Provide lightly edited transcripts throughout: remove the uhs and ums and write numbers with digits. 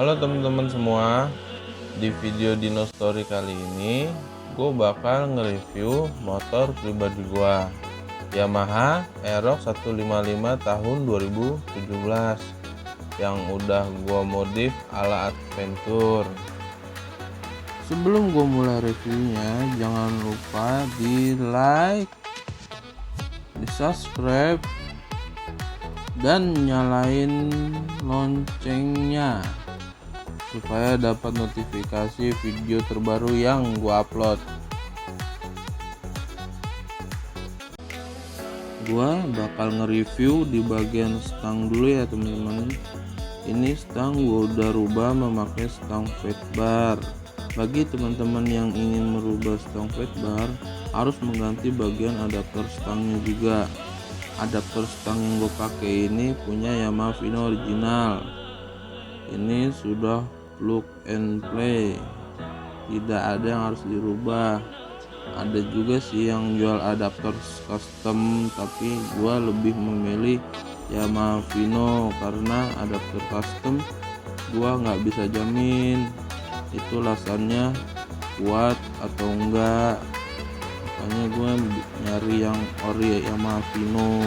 Halo teman-teman semua, di video Dino Story kali ini gue bakal nge-review motor pribadi gue, Yamaha Aerox 155 tahun 2017 yang udah gue modif ala adventure. Sebelum gue mulai reviewnya, jangan lupa di like, di subscribe, dan nyalain loncengnya supaya dapat notifikasi video terbaru yang gue upload. Gue bakal nge-review di bagian stang dulu ya teman-teman. Ini stang gue udah rubah memakai stang fat bar. Bagi teman-teman yang ingin merubah stang fat bar, harus mengganti bagian adapter stangnya juga. Adapter stang yang gue pakai ini punya Yamaha Vino original. Ini sudah plug and play, tidak ada yang harus dirubah. Ada juga sih yang jual adapter custom, tapi gua lebih memilih Yamaha Vino karena adapter custom gua nggak bisa jamin itu lasannya kuat atau enggak, makanya gua nyari yang ori Yamaha Vino.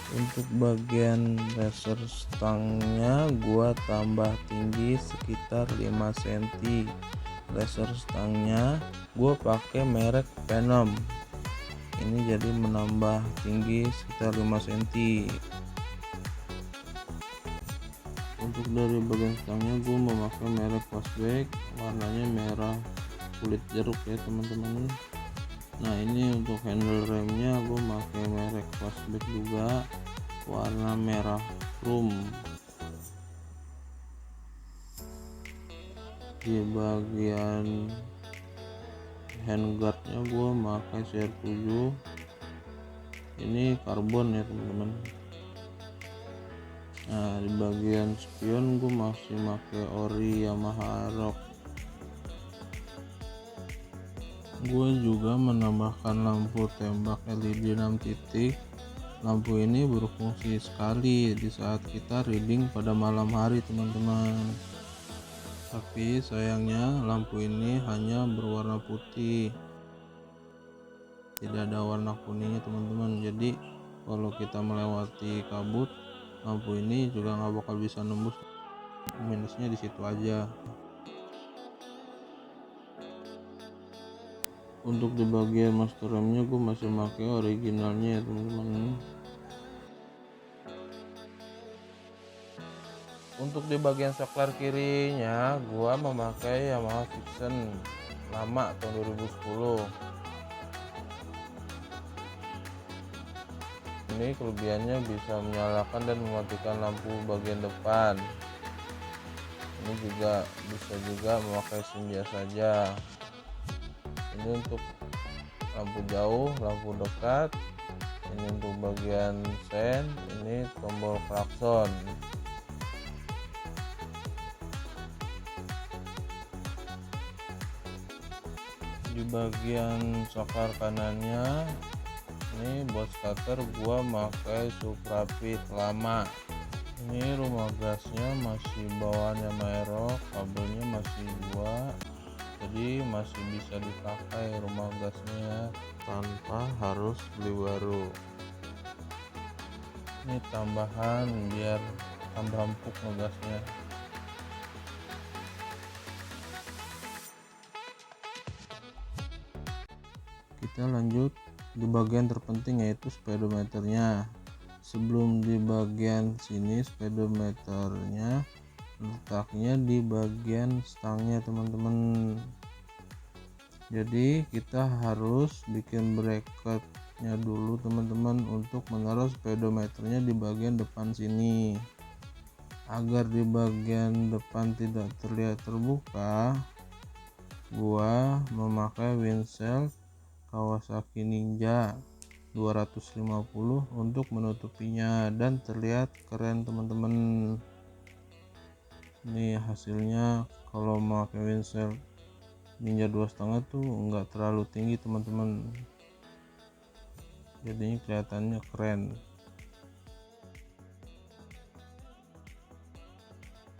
Untuk bagian laser stangnya gua tambah tinggi sekitar 5 cm. Laser stangnya gua pakai merek Venom. Ini jadi menambah tinggi sekitar 5 cm. Untuk dari bagian stangnya gue memakai merek Fastback, warnanya merah kulit jeruk ya teman-teman. Nah ini untuk handle remnya gue pakai merek Fastback juga, warna merah chrome. Di bagian handguardnya gue pakai CR7, ini karbon ya teman-teman. Nah di bagian spion gue masih pakai ori Yamaha Aerox. Gue juga menambahkan lampu tembak LED 6 titik. Lampu ini berfungsi sekali di saat kita reading pada malam hari teman-teman. Tapi sayangnya lampu ini hanya berwarna putih, tidak ada warna kuningnya teman-teman. Jadi kalau kita melewati kabut, lampu ini juga nggak bakal bisa nembus. Minusnya di situ aja. Untuk di bagian master remnya gue masih pakai originalnya ya teman-teman. Untuk di bagian saklar kirinya gue memakai Yamaha Vision lama tahun 2010. Ini kelebihannya bisa menyalakan dan mematikan lampu bagian depan. Ini juga bisa memakai SIM biasa saja. Ini untuk lampu jauh, lampu dekat. Ini untuk bagian sen, ini tombol klakson. Di bagian saklar kanannya ini buat starter gua pakai Suprapit lama. Ini rumah gasnya masih bawaan Yamaha Aerox, kabelnya masih 2, jadi masih bisa dipakai rumah gasnya tanpa harus beli baru. Ini tambahan biar tambah empuk ngegasnya. Kita lanjut di bagian terpenting yaitu speedometernya. Sebelum di bagian sini speedometernya letaknya di bagian stangnya teman-teman. Jadi kita harus bikin bracketnya dulu teman-teman untuk menaruh speedometernya di bagian depan sini. Agar di bagian depan tidak terlihat terbuka, gua memakai windshield Kawasaki Ninja 250 untuk menutupinya dan terlihat keren teman-teman. Ini hasilnya kalau memakai windshield Ninja 2,5 tuh enggak terlalu tinggi teman-teman, jadinya kelihatannya keren.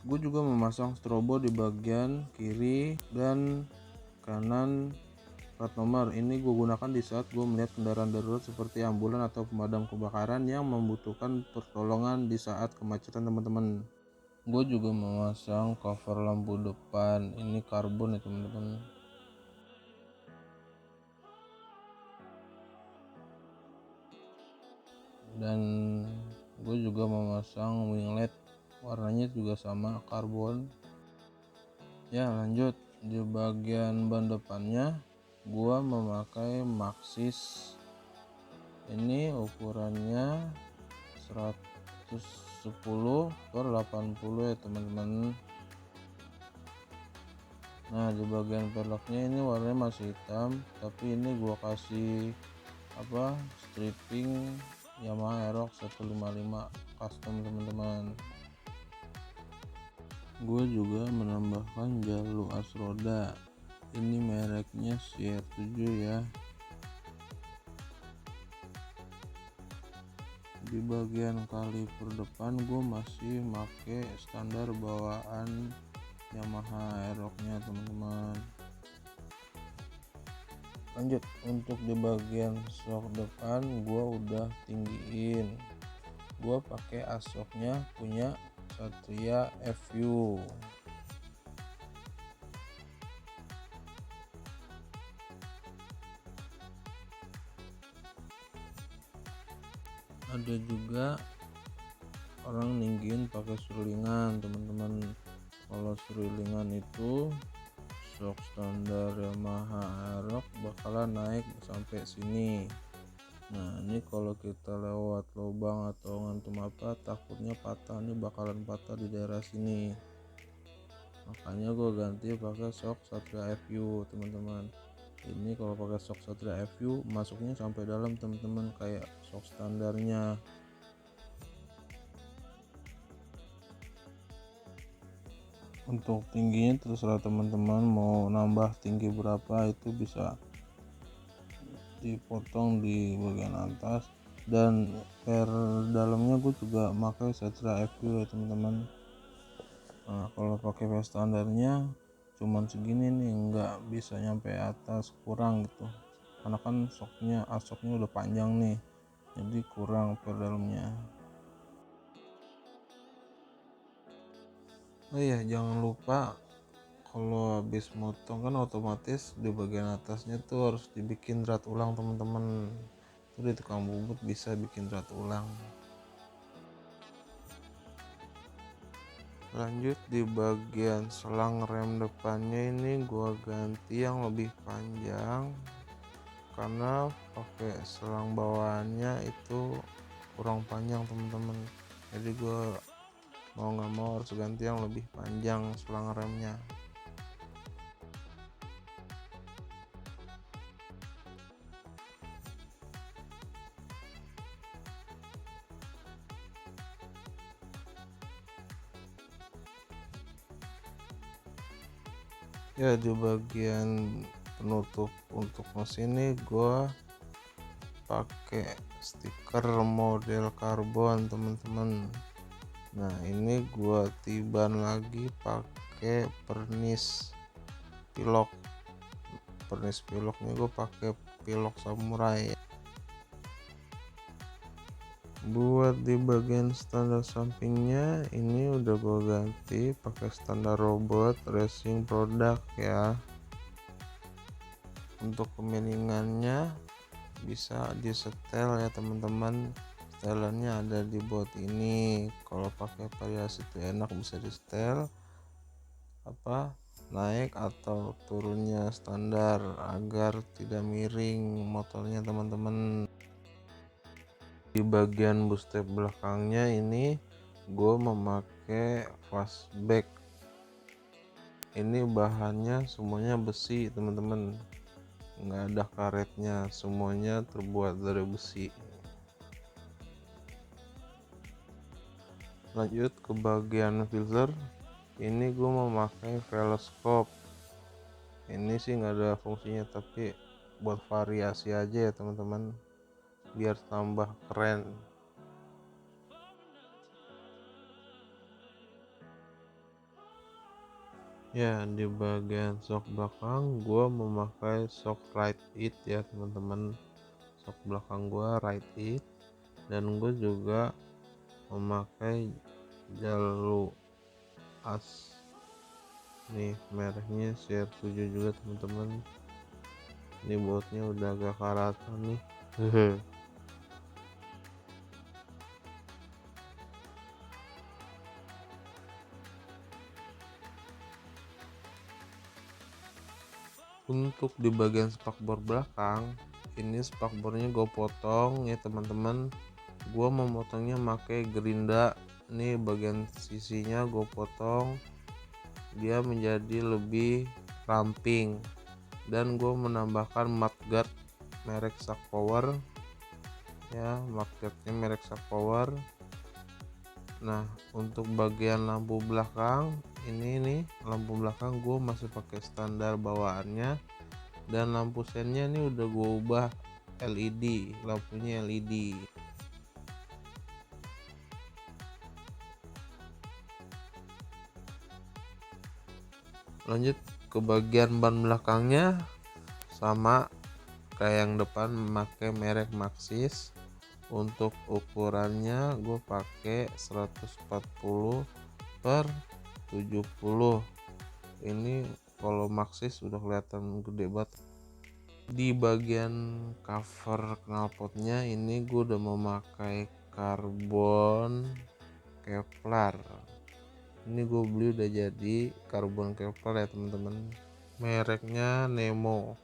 Gue juga memasang strobo di bagian kiri dan kanan plat nomor. Ini gue gunakan di saat gue melihat kendaraan darurat seperti ambulan atau pemadam kebakaran yang membutuhkan pertolongan di saat kemacetan teman-teman. Gue juga memasang cover lampu depan, ini karbon ya teman-teman. Dan gue juga memasang winglet, warnanya juga sama, karbon. Ya lanjut, di bagian ban depannya gue memakai Maxxis. Ini ukurannya 110/80 ya teman-teman. Nah di bagian velgnya ini warnanya masih hitam, tapi ini gua kasih stripping Yamaha Aerox 155 custom teman-teman. Gue juga menambahkan jalur as roda, ini mereknya CR7 ya. Di bagian kaliper depan gue masih pakai standar bawaan Yamaha Aerox-nya teman-teman. Lanjut, untuk di bagian shock depan gue udah tinggiin, gue pakai asoknya punya Satria FU. Ada juga orang ninggiin pakai serulingan teman-teman. Kalau serulingan itu shock standar Yamaha Aerox bakalan naik sampai sini. Nah ini kalau kita lewat lubang atau ngantum apa, takutnya patah, ini bakalan patah di daerah sini. Makanya gue ganti pakai shock Satria FU teman-teman. Ini kalau pakai shock Satria FU masuknya sampai dalam teman-teman, kayak shock standarnya. Untuk tingginya terserah teman-teman mau nambah tinggi berapa, itu bisa dipotong di bagian atas. Dan per dalamnya gue juga pakai Satria FU ya teman-teman. Nah kalau pakai per standarnya cuman segini nih, nggak bisa nyampe atas, kurang gitu, karena kan asoknya udah panjang nih, jadi kurang per dalamnya. Oh iya, jangan lupa kalau habis motong kan otomatis di bagian atasnya tuh harus dibikin drat ulang teman-teman. Itu di tukang bubut bisa bikin drat ulang. Lanjut, di bagian selang rem depannya ini gua ganti yang lebih panjang karena pakai selang bawaannya itu kurang panjang teman-teman. Jadi gua mau nggak mau harus ganti yang lebih panjang selang remnya. Ya di bagian penutup untuk mesin ini gua pakai stiker model karbon teman-teman. Nah ini gua tiban lagi pakai pernis pilok. Pernis piloknya gue pakai pilok samurai. Buat di bagian standar sampingnya ini udah gue ganti pakai standar robot racing produk ya. Untuk kemiringannya bisa disetel ya teman-teman, setelannya ada di bot ini. Kalau pakai variasi itu enak, bisa di setel naik atau turunnya standar agar tidak miring motornya teman-teman. Di bagian bootstrap belakangnya ini gue memakai fastback, ini bahannya semuanya besi teman-teman, nggak ada karetnya, semuanya terbuat dari besi. Lanjut ke bagian filter, ini gue memakai veloscope. Ini sih nggak ada fungsinya, tapi buat variasi aja ya teman-teman, biar tambah keren. Ya, di bagian sok belakang gua memakai sok right it ya teman-teman. Sok belakang gua right it, dan gue juga memakai Jalu As. Nih mereknya CR7 juga teman-teman. Ini bautnya udah agak karatan nih. Untuk di bagian spakbor belakang, ini spakbornya gue potong ya teman-teman. Gue memotongnya pakai gerinda. Nih bagian sisinya gue potong, dia menjadi lebih ramping. Dan gue menambahkan mudguard merek Shark Power ya, mudguardnya merek Shark Power. Nah, untuk bagian lampu belakang ini nih, lampu belakang gue masih pakai standar bawaannya, dan lampu sennya ini udah gue ubah LED, lampunya LED. Lanjut ke bagian ban belakangnya, sama kayak yang depan, memakai merek Maxxis. Untuk ukurannya gue pakai 140 per 70. Ini kalau Maxxis udah kelihatan gede banget. Di bagian cover knalpotnya ini gue udah memakai karbon Kevlar. Ini gue beli udah jadi karbon Kevlar ya teman-teman, mereknya Nemo.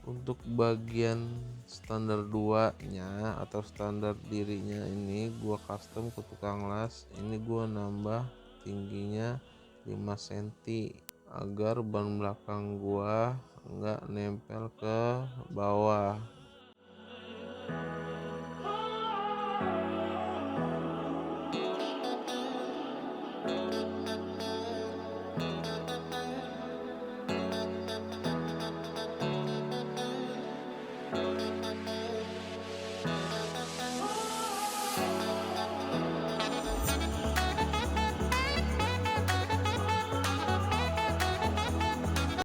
Untuk bagian standar 2 nya atau standar dirinya ini gua custom ke tukang las. Ini gua nambah tingginya 5 cm agar ban belakang gua nggak nempel ke bawah.